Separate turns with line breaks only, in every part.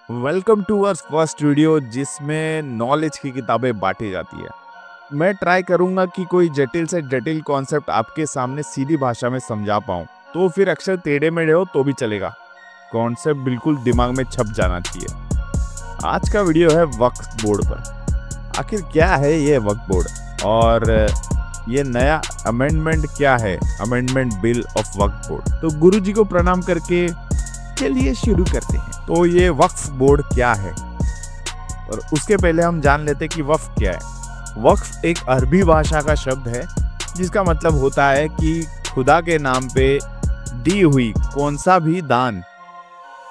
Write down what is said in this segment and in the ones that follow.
Welcome to our first video जिसमें knowledge की किताबें बांटी जाती है। मैं ट्राई करूंगा कि कोई जटिल से जटिल कॉन्सेप्ट आपके सामने सीधी भाषा में समझा पाऊं, तो फिर अक्षर टेढ़े मेढ़े हो तो भी चलेगा, कॉन्सेप्ट बिल्कुल दिमाग में छप जाना चाहिए। आज का वीडियो है वक्फ बोर्ड पर। आखिर क्या है ये वक्फ बोर्ड और ये नया अमेंडमेंट क्या है, amendment bill of Waqf board. तो गुरुजी को प्रणाम करके चलिए शुरू करते हैं। तो ये वक्फ बोर्ड क्या है, और उसके पहले हम जान लेते हैं कि वक्फ क्या है। वक्फ एक अरबी भाषा का शब्द है जिसका मतलब होता है कि खुदा के नाम पे दी हुई कौन सा भी दान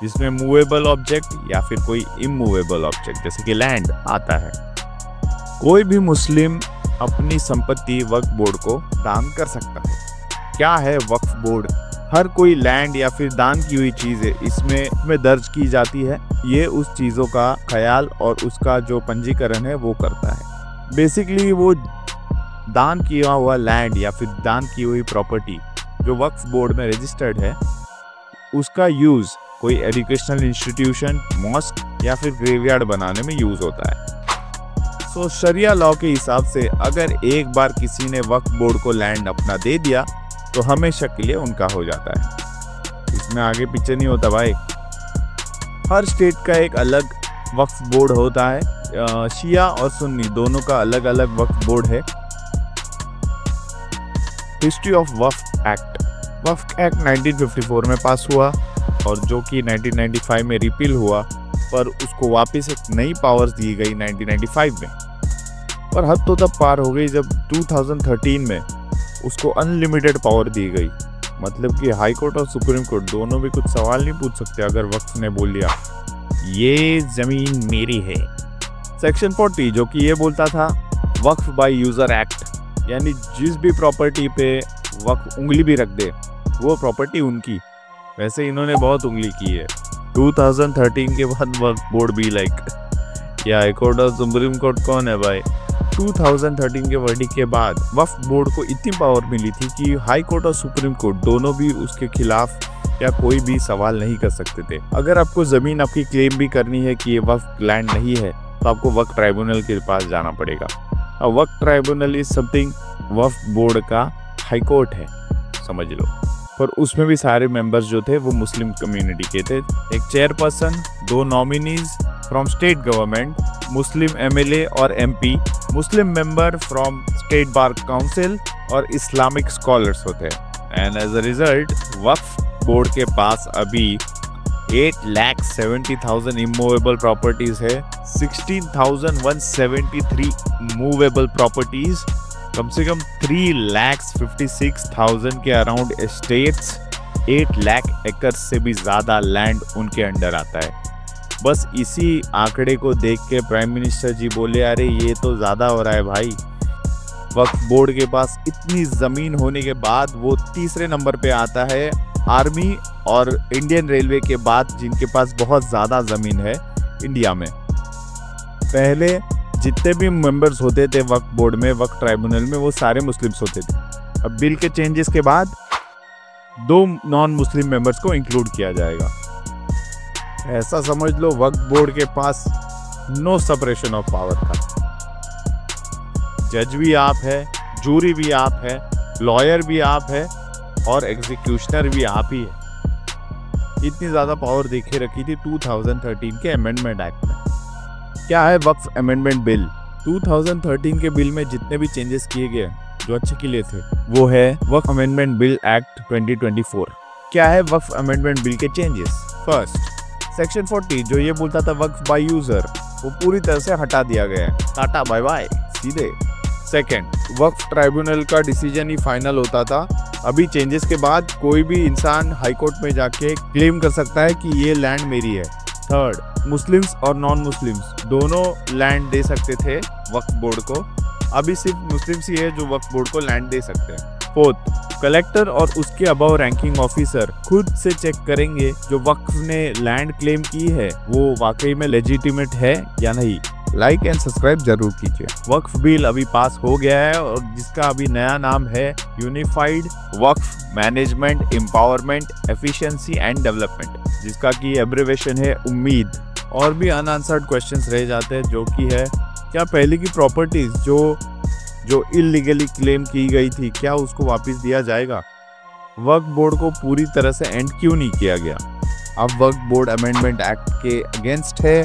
जिसमें मूवेबल ऑब्जेक्ट या फिर कोई इमूवेबल ऑब्जेक्ट जैसे कि लैंड आता है। कोई भी मुस्लिम अपनी संपत्ति वक्फ बोर्ड को दान कर सकता है। क्या है वक्फ बोर्ड? हर कोई लैंड या फिर दान की हुई चीज़ है इसमें दर्ज की जाती है। ये उस चीज़ों का ख्याल और उसका जो पंजीकरण है वो करता है। बेसिकली वो दान किया हुआ लैंड या फिर दान की हुई प्रॉपर्टी जो वक्फ बोर्ड में रजिस्टर्ड है, उसका यूज़ कोई एजुकेशनल इंस्टीट्यूशन, मॉस्क या फिर ग्रेवयार्ड बनाने में यूज़ होता है। सो शरिया लॉ के हिसाब से अगर एक बार किसी ने वक्फ बोर्ड को लैंड अपना दे दिया तो हमेशा के लिए उनका हो जाता है। इसमें आगे पीछे नहीं होता भाई। हर स्टेट का एक अलग वक्फ बोर्ड होता है। शिया और सुन्नी दोनों का अलग अलग वक्फ बोर्ड है। History of Waqf act. Waqf act 1954 में पास हुआ और जो कि 1995 में रिपील हुआ, पर उसको वापस एक नई पावर्स दी गई 1995 में। पर हद तो तब पार हो गई जब 2013 में उसको अनलिमिटेड पावर दी गई। मतलब कि हाई कोर्ट और सुप्रीम कोर्ट दोनों भी कुछ सवाल नहीं पूछ सकते अगर वक्फ ने बोल दिया ये जमीन मेरी है। सेक्शन 40 जो कि ये बोलता था वक्फ बाय यूजर एक्ट, यानी जिस भी प्रॉपर्टी पे वक्फ उंगली भी रख दे वो प्रॉपर्टी उनकी। वैसे इन्होंने बहुत उंगली की है। 2013 के बाद वक्फ बोर्ड भी लाइक या हाई कोर्ट और सुप्रीम कोर्ट कौन है भाई। 2013 के वर्डिक्ट के बाद वक्फ बोर्ड को इतनी पावर मिली थी कि हाई कोर्ट और सुप्रीम कोर्ट दोनों भी उसके खिलाफ या कोई भी सवाल नहीं कर सकते थे। अगर आपको ज़मीन आपकी क्लेम भी करनी है कि ये वक्फ लैंड नहीं है तो आपको वक्फ ट्राइब्यूनल के पास जाना पड़ेगा। और वक्फ ट्राइब्यूनल इज समथिंग वक्फ बोर्ड का हाई कोर्ट है, समझ लो। पर उसमें भी सारे मेंबर्स जो थे वो मुस्लिम कम्युनिटी के थे। एक chairperson, 2 nominees from state government, Muslim MLA और MP, Muslim member from state bar council और इस्लामिक स्कॉलर्स होते हैं। एंड एज अ रिजल्ट वक्फ बोर्ड के पास अभी 8,70,000 इमूवेबल प्रॉपर्टीज है, 16,173 मूवेबल प्रॉपर्टीज, कम से कम 3,56,000 के अराउंड एस्टेट्स, 8 लाख एकड़ से भी ज़्यादा लैंड उनके अंडर आता है। बस इसी आंकड़े को देख के प्राइम मिनिस्टर जी बोले अरे ये तो ज़्यादा हो रहा है भाई। वक्फ बोर्ड के पास इतनी ज़मीन होने के बाद वो तीसरे नंबर पे आता है आर्मी और इंडियन रेलवे के बाद, जिनके पास बहुत ज़्यादा ज़मीन है इंडिया में। पहले जितने भी मेंबर्स होते थे वक्फ बोर्ड में, वक्फ ट्राइब्यूनल में, वो सारे मुस्लिम्स होते थे। अब बिल के चेंजेस के बाद 2 नॉन मुस्लिम मेंबर्स को इंक्लूड किया जाएगा। ऐसा समझ लो वक्फ बोर्ड के पास नो सेपरेशन ऑफ पावर था। जज भी आप है, जूरी भी आप है, लॉयर भी आप है और एग्जीक्यूशनर भी आप ही है। इतनी ज़्यादा पावर देखे रखी थी 2013 के अमेंडमेंट एक्ट में। क्या है वक्फ अमेंडमेंट बिल? 2013 के बिल में जितने भी चेंजेस किए गए जो अच्छे के लिए थे वो है वक्फ अमेंडमेंट बिल एक्ट 2024। क्या है वक्फ अमेंडमेंट बिल के चेंजेस? फर्स्ट, सेक्शन 40 जो ये बोलता था वक्फ बाय यूजर, वो पूरी तरह से हटा दिया गया है। टाटा बाय बाय सीधे। सेकंड, वक्फ ट्राइब्यूनल का डिसीजन ही फाइनल होता था। अभी चेंजेस के बाद कोई भी इंसान हाई कोर्ट में जाके क्लेम कर सकता है कि ये लैंड मेरी है। थर्ड, मुस्लिम्स और नॉन मुस्लिम्स दोनों लैंड दे सकते थे वक्फ बोर्ड को। अभी सिर्फ मुस्लिम्स ही है जो वक्फ बोर्ड को लैंड दे सकते हैं। फोर्थ, कलेक्टर और उसके अबव रैंकिंग ऑफिसर खुद से चेक करेंगे जो वक्फ ने लैंड क्लेम की है वो वाकई में लेजिटिमेट है या नहीं। लाइक एंड सब्सक्राइब जरूर कीजिए। वक्फ बिल अभी पास हो गया है और जिसका अभी नया नाम है unified Waqf management empowerment efficiency and development, जिसका की एब्रिवेशन है उम्मीद। और भी अनआंसर्ड क्वेश्चंस रह जाते हैं, जो कि है क्या पहले की प्रॉपर्टीज जो इलीगली क्लेम की गई थी, क्या उसको वापस दिया जाएगा? वक्फ बोर्ड को पूरी तरह से एंड क्यों नहीं किया गया? अब वक्फ बोर्ड अमेंडमेंट एक्ट के अगेंस्ट है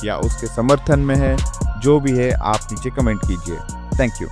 या उसके समर्थन में है? जो भी है आप नीचे कमेंट कीजिए। Thank you.